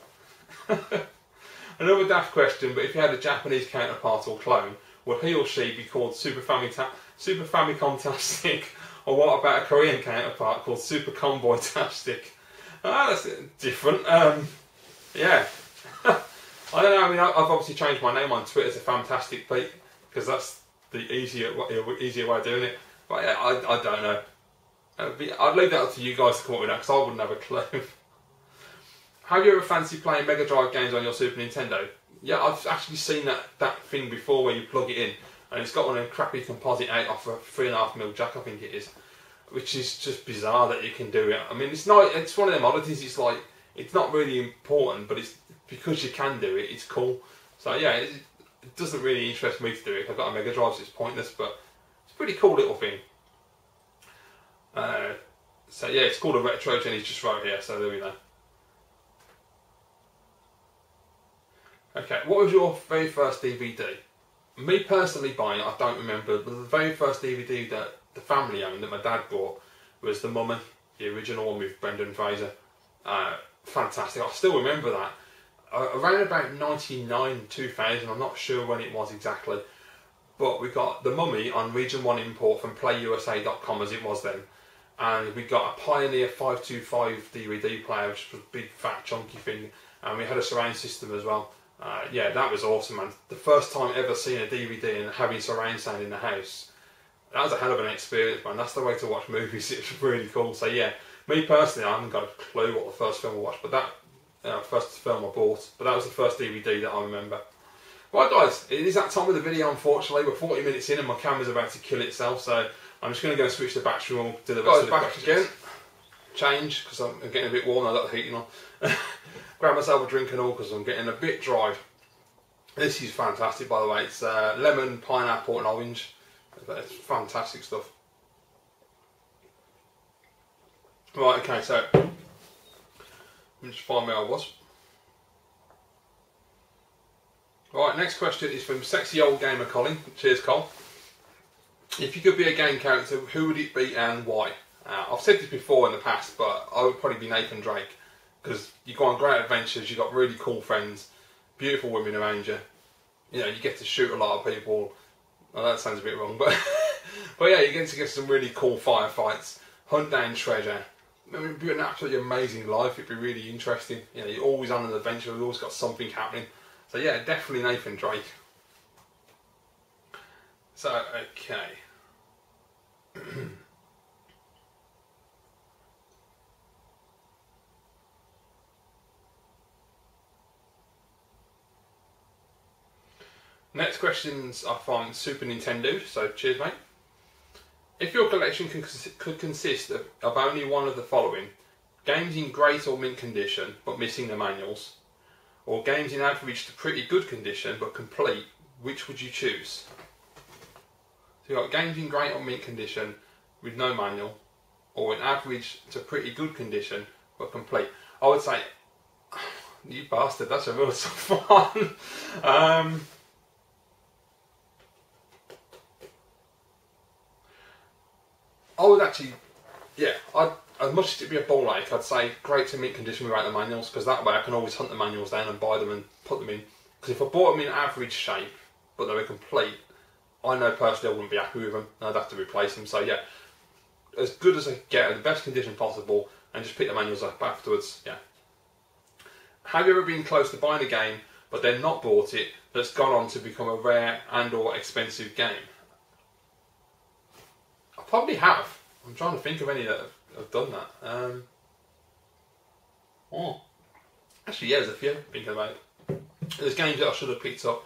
Another daft question, but if you had a Japanese counterpart or clone, would he or she be called Super Famicom-tastic? Or what about a Korean counterpart called Super Comboy-tastic? That's different. Yeah. I don't know, I mean, I've obviously changed my name on Twitter to Fantastic Pete, because that's the easier way of doing it. But yeah, I don't know. I'd leave that up to you guys to come up with that, because I wouldn't have a clue. Have you ever fancied playing Mega Drive games on your Super Nintendo? Yeah, I've actually seen that thing before where you plug it in, and it's got one of them crappy composite out off a 3.5mm jack, I think it is. Which is just bizarre that you can do it. I mean, it's not. It's one of them oddities. It's like, it's not really important, but it's because you can do it. It's cool. So yeah, it doesn't really interest me to do it. I've got a Mega Drive, so it's pointless. But it's a pretty cool little thing. So yeah, it's called a Retro Gen. He's just right here. So there we go. Okay, what was your very first DVD? Me personally buying it, I don't remember, but the very first DVD that the family owned, that my dad bought, was The Mummy, the original one with Brendan Fraser. Fantastic, I still remember that. Around about 99, 2000, I'm not sure when it was exactly, but we got The Mummy on Region 1 import from PlayUSA.com as it was then, and we got a Pioneer 525 DVD player, which was a big fat chunky thing, and we had a surround system as well. Yeah, that was awesome, man. The first time ever seeing a DVD and having surround sound in the house, that was a hell of an experience, man. That's the way to watch movies. It's really cool. So yeah, me personally, I haven't got a clue what the first film I watched, but that first film I bought, but that was the first DVD that I remember. Right guys, it is that time of the video, unfortunately. We're 40 minutes in and my camera's about to kill itself, so I'm just going to go and switch the battery on, do the rest of the questions. Back again. Change, because I'm getting a bit warm, I've got the heating on. Grab myself a drink and all, because I'm getting a bit dry. This is fantastic, by the way. It's lemon, pineapple and orange. It's fantastic stuff. Right, okay, so let me just find where I was. Right, next question is from Sexy Old Gamer Colin. Cheers, Col. If you could be a game character, who would it be and why? I've said this before in the past, but I would probably be Nathan Drake, because you go on great adventures, you've got really cool friends, beautiful women around you. You know, you get to shoot a lot of people. Well, that sounds a bit wrong, but but yeah, you get to get some really cool firefights, hunt down treasure. I mean, it'd be an absolutely amazing life. It'd be really interesting. You know, you're always on an adventure. You've always got something happening. So yeah, definitely Nathan Drake. So okay. Next questions are from Super Nintendo, so cheers mate. If your collection could consist of only one of the following: games in great or mint condition but missing the manuals, or games in average to pretty good condition but complete, which would you choose? So you've got games in great or mint condition with no manual, or in average to pretty good condition but complete. I would say, you bastard, that's a real tough one. I would actually, yeah, as much as it'd be a ball ache, I'd say great to mint condition without the manuals, because that way I can always hunt the manuals down and buy them and put them in. Because if I bought them in average shape, but they were complete, I know personally I wouldn't be happy with them, and I'd have to replace them. So yeah, as good as I get, in the best condition possible, and just pick the manuals up afterwards. Yeah. Have you ever been close to buying a game, but then not bought it, that's gone on to become a rare and or expensive game? I probably have. I'm trying to think of any that have done that. Actually, yeah, there's a few thinking about it. There's games that I should have picked up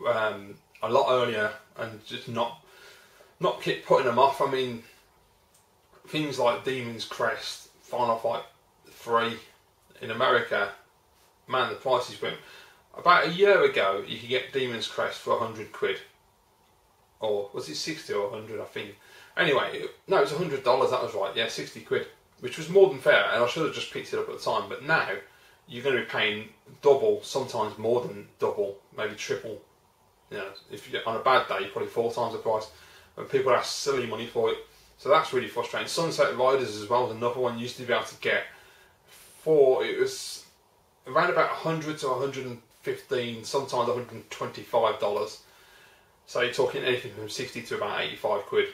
a lot earlier and just not keep putting them off. I mean, things like Demon's Crest, Final Fight 3 in America, man, the prices went. About a year ago, you could get Demon's Crest for 100 quid. Or was it 60 or 100, I think. Anyway, no, it was $100, that was right, yeah, 60 quid. Which was more than fair, and I should have just picked it up at the time. But now, you're going to be paying double, sometimes more than double, maybe triple. You know, if you're on a bad day, probably 4 times the price. And people ask silly money for it. So that's really frustrating. Sunset Riders as well was another one you used to be able to get for, it was around about 100 to 115, sometimes $125. So you're talking anything from 60 to about 85 quid.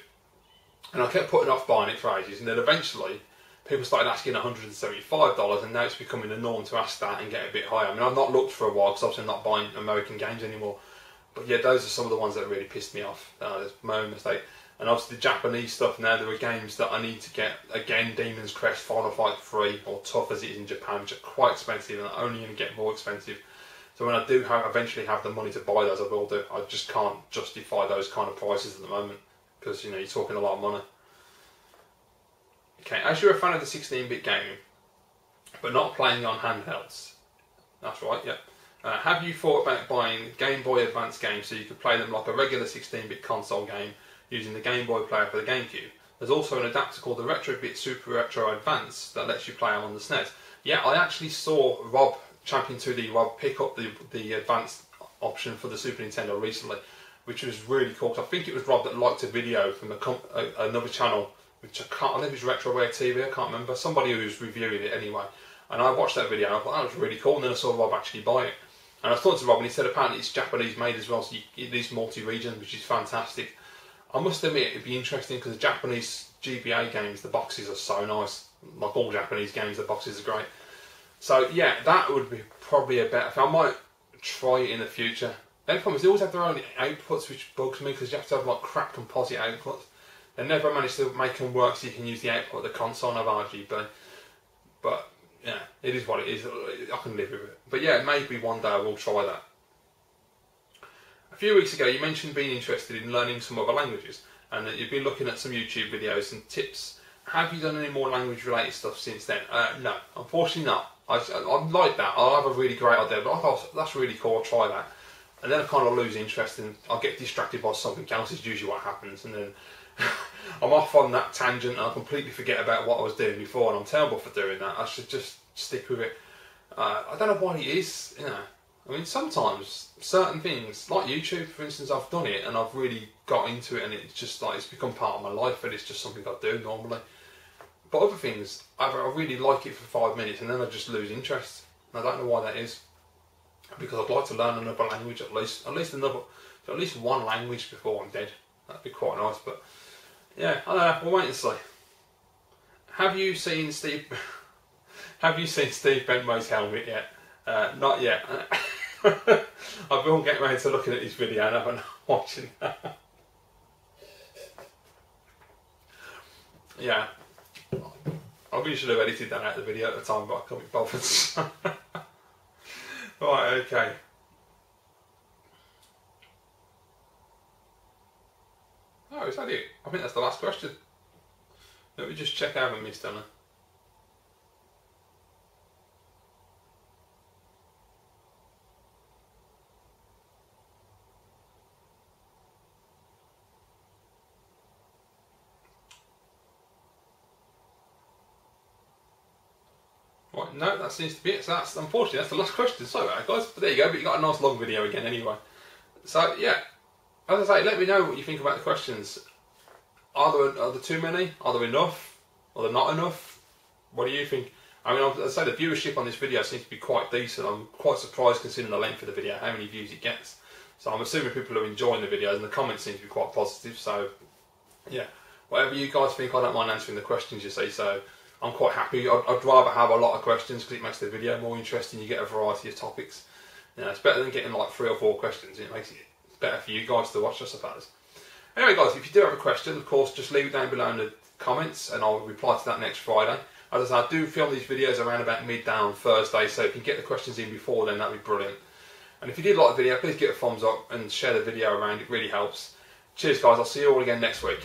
And I kept putting off buying it for ages, and then eventually people started asking $175, and now it's becoming the norm to ask that and get a bit higher. I mean, I've not looked for a while because obviously I'm not buying American games anymore. But yeah, those are some of the ones that really pissed me off. It's my own mistake. And obviously the Japanese stuff now, there are games that I need to get, again, Demon's Crest, Final Fight 3, or Tough as it is in Japan, which are quite expensive and are only going to get more expensive. So when I do eventually have the money to buy those, I will do. I just can't justify those kind of prices at the moment, because, you know, you're talking a lot of money. Okay, as you're a fan of the 16-bit gaming, but not playing on handhelds, that's right, yep. Have you thought about buying Game Boy Advance games so you could play them like a regular 16-bit console game using the Game Boy player for the GameCube? There's also an adapter called the Retrobit Super Retro Advance that lets you play on the SNES. Yeah, I actually saw Rob, Champion 2D Rob, pick up the Advanced option for the Super Nintendo recently, which was really cool. I think it was Rob that liked a video from another channel, which I think it was Retroware TV, I can't remember, somebody who was reviewing it anyway. And I watched that video and I thought that was really cool, and then I saw Rob actually buy it. And I talked to Rob and he said apparently it's Japanese made as well, so it is multi-region, which is fantastic. I must admit it'd be interesting because the Japanese GBA games, the boxes are so nice. Like all Japanese games, the boxes are great. So yeah, that would be probably a better thing. I might try it in the future. The only problem is they always have their own outputs, which bugs me because you have to have like crap composite outputs. They never managed to make them work so you can use the output of the console and have RGB. But yeah, it is what it is. I can live with it. But yeah, maybe one day I will try that. A few weeks ago you mentioned being interested in learning some other languages and that you've been looking at some YouTube videos and tips. Have you done any more language related stuff since then? No, unfortunately not. I like that. I'll have a really great idea, but I thought that's really cool, I'll try that. And then I kind of lose interest and I'll get distracted by something else, is usually what happens. And then I'm off on that tangent and I completely forget about what I was doing before, and I'm terrible for doing that. I should just stick with it. I don't know what it is, you know. I mean, sometimes certain things, like YouTube for instance, I've done it and I've really got into it and it's just like, it's become part of my life and it's just something I do normally. But other things, I really like it for 5 minutes and then I just lose interest. And I don't know why that is. Because I'd like to learn another language at least one language before I'm dead. That'd be quite nice, but yeah, I don't know, we'll wait and see. Have you seen Steve Benway's helmet yet? Not yet. I will get round to looking at his video and I'm watching that. Yeah. I really should have edited that out of the video at the time, but I can't be bothered. Right, okay. Oh, is that it? I think that's the last question. Let me just check I haven't missed any. Right, no, that seems to be it. So that's, unfortunately, that's the last question. Sorry about that, guys. But there you go, but you got a nice long video again anyway. So, yeah. As I say, let me know what you think about the questions. Are there too many? Are there enough? Are there not enough? What do you think? I mean, I'd say the viewership on this video seems to be quite decent. I'm quite surprised considering the length of the video, how many views it gets. So I'm assuming people are enjoying the videos, and the comments seem to be quite positive. So yeah, whatever you guys think, I don't mind answering the questions you see. So I'm quite happy. I'd rather have a lot of questions because it makes the video more interesting. You get a variety of topics. You know, it's better than getting like 3 or 4 questions. It makes it better for you guys to watch, I suppose. Anyway, guys, if you do have a question, of course, just leave it down below in the comments, and I'll reply to that next Friday. As I say, I do film these videos around about midday on Thursday, so if you can get the questions in before then, that'd be brilliant. And if you did like the video, please give it a thumbs up and share the video around. It really helps. Cheers, guys. I'll see you all again next week.